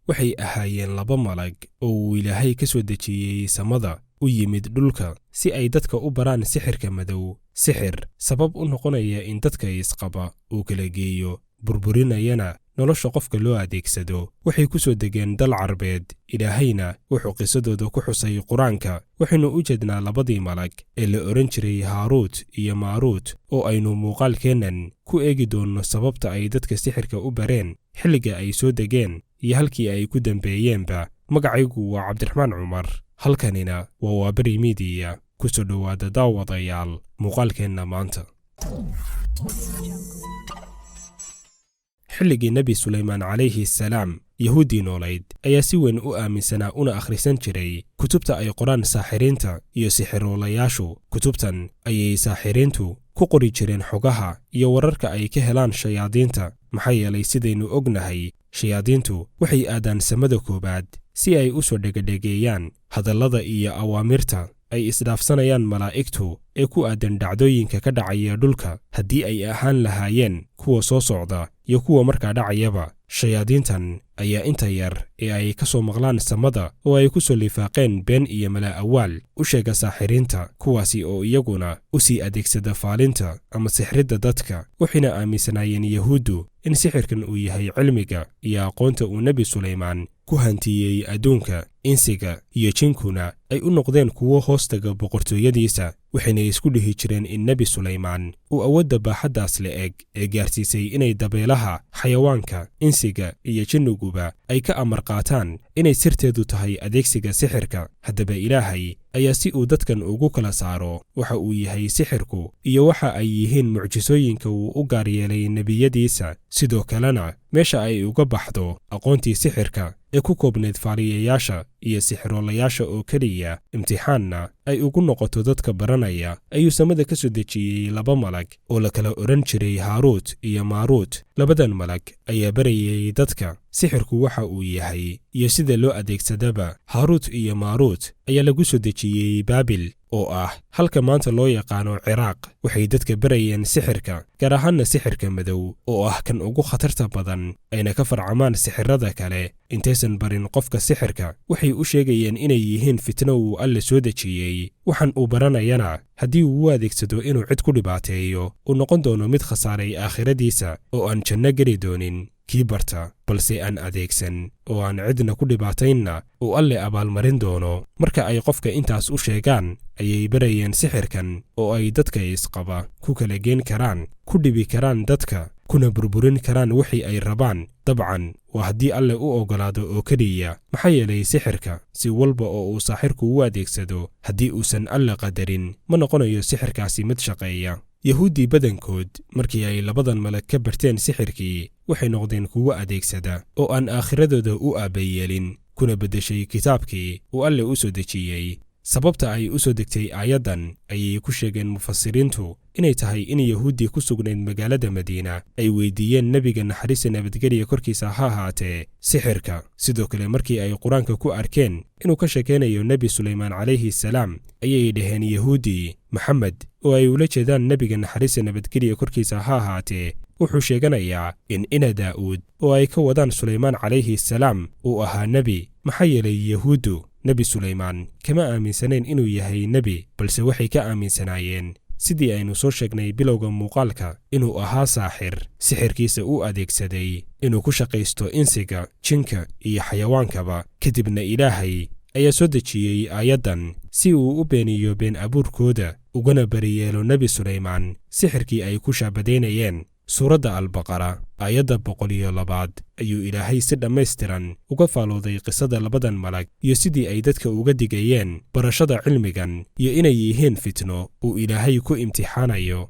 waxay ahaayeen laba malag oo uu Ilaahay ka soo dejiyey samada u yimid dhulka si ay dadka u baraan sixirka madow, sixir sabab u noqonaya in dadka isqaba uu kala geeyo, burburinayana nolosha qofka loo adeegsado. Waxay ku soo degeen dal Carbeed, Ilaahayna wuxuu qisadooda ku xusay Quraanka. Waxaynu u jeednaa labadii malag ee la oran jiray Haaruut iyo Maaruut oo aynu muuqaalkeennan ku eegi doonno sababta ay dadka sixirka u bareen, xilliga ay soo degeen iyo halkii ay ku dambeeyeenba. Magacaygu waa Cabdiraxmaan Cumar, halkanina waa Waaberi Media. ku soo dhawaada daawadayaal muuqaalkeenna maanta. xilligii Nabi Suleymaan calayhi salaam, Yahuudi noolayd ayaa si weyn u aaminsanaa una akhrisan jiray kutubta ay qoraan saaxiriinta iyo sixiroolayaashu. Kutubtan ayay saaxiriintu ku qori jireen xogaha iyo wararka ay ka helaan shayaadiinta, maxaa yeelay sidaynu ognahay shayaadiintu waxay aadaan samada koobaad si ay u soo dhegadhegeeyaan hadallada iyo awaamirta ay isdhaafsanayaan malaa'igtu ee ku aadan dhacdooyinka ka dhacaya dhulka, haddii ay ahaan lahaayeen kuwa soo socda iyo kuwa markaa dhacayaba. shayaadiintan ayaa inta yar ee ay ka soo maqlaan samada oo ay ku soo lifaaqeen been iyo mala'awaal u sheega saaxiriinta, kuwaasi oo iyaguna u sii adeegsada faalinta ama sixridda dadka. waxayna aaminsanaayeen Yahuuddu in sixirkan uu yahay cilmiga iyo aqoonta uu Nabi Suleymaan ku hantiyey adduunka, insiga iyo jinkuna ay u noqdeen kuwo hoostaga boqortooyadiisa. waxayna isku dhihi jireen in Nabi Suleymaan uu awoodda baaxaddaas le'eg ee gaarsiisay inay dabeelaha, xayawaanka, insiga iyo jinniguba ay ka amar qaataan inay sirteedu tahay adeegsiga sixirka. haddaba Ilaahay ayaa si uu dadkan ugu kala saaro waxa uu yahay sixirku iyo waxa ay yihiin mucjisooyinka uu u gaar yeelay nebiyadiisa, sidoo kalena meesha ay uga baxdo aqoontii sixirka ee ku koobnayd faaliyayaasha iyo sixiroolayaasha oo keliya, imtixaanna ay ugu noqoto dadka baranaya, ayuu samada ka soo dejiyey laba malag oo la kala oran jiray Haaruut iyo Maaruut. labadan malag ayaa barayay dadka sixirku waxa uu yahay iyo sida loo adeegsadaba. Haaruut iyo Maaruut ayaa lagu soo dejiyey Baabil oo ah halka maanta loo yaqaano Ciraaq. waxay dadka barayeen sixirka, gaar ahaanna sixirka madow oo ah kan ugu khatarta badan, ayna ka farcamaan sixirada kale. intaysan barin qofka sixirka, waxay u sheegayeen inay yihiin fitno uu Alle soo dejiyey. waxaan uu baranayana haddii uu u adeegsado inuu cid ku dhibaateeyo, uu noqon doono mid khasaaray aakhiradiisa oo aan janno geli doonin. kii barta balse aan adeegsan oo aan cidna ku dhibaataynna uu Alle abaalmarin doono. marka ay qofka intaas u sheegaan, ayay barayeen sixirkan oo ay dadka isqaba ku kala geen karaan, ku dhibi karaan dadka, kuna burburin karaan wixii ay rabaan. dabcan waa haddii Alle u ogolaado oo keliya, maxaa yeelay sixirka si walba oo uu saaxirku u adeegsado, haddii uusan Alle qadarin ma noqonayo sixirkaasi mid shaqeeya. Yahuudi badankood markii ay labadan malag ka barteen sixirkii, waxay noqdeen kuwo adeegsada oo aan aakhiradooda u aabayeelin, kuna beddeshay kitaabkii uu Alle u soo dejiyey. sababta ay u soo degtay aayaddan ayay ku sheegeen mufasiriintu inay tahay in Yahuudi ku sugnayd magaalada Madiina ay weydiiyeen nebiga naxariis nabadgelyo korkiisa ha ahaatee sixirka. sidoo kale markii ay Quraanka ku arkeen inuu ka sheekeynayo Nabi Suleymaan calayhi salaam, ayay dhaheen Yahuudi Maxamed, oo ay ula jeedaan nebiga naxariis nabadgelyo korkiisa ha ahaatee, wuxuu sheeganayaa in Daa'uud oo ay ka wadaan Suleymaan calayhi salaam uu ahaa nebi. maxaa yeelay Yahuuddu Nabi Suleymaan kama aaminsanayn inuu yahay nebi, balse waxay ka aaminsanaayeen sidii aynu soo sheegnay bilowga muuqaalka inuu ahaa saaxir, sixirkiisa u adeegsaday inuu ku shaqaysto insiga, jinka iyo xayawaankaba. kadibna Ilaahay ayaa soo dejiyey aayaddan si uu u beeniyo been abuurkooda, ugana bariyeelo Nabi Suleymaan sixirkii ay ku shaabadaynayeen. suuradda Albaqara aayadda 102 ayuu Ilaahay si dhammaystiran uga faalooday qisada labadan malag iyo sidii ay dadka uga digayeen barashada cilmigan iyo inay yihiin fitno uu Ilaahay ku imtixaanayo.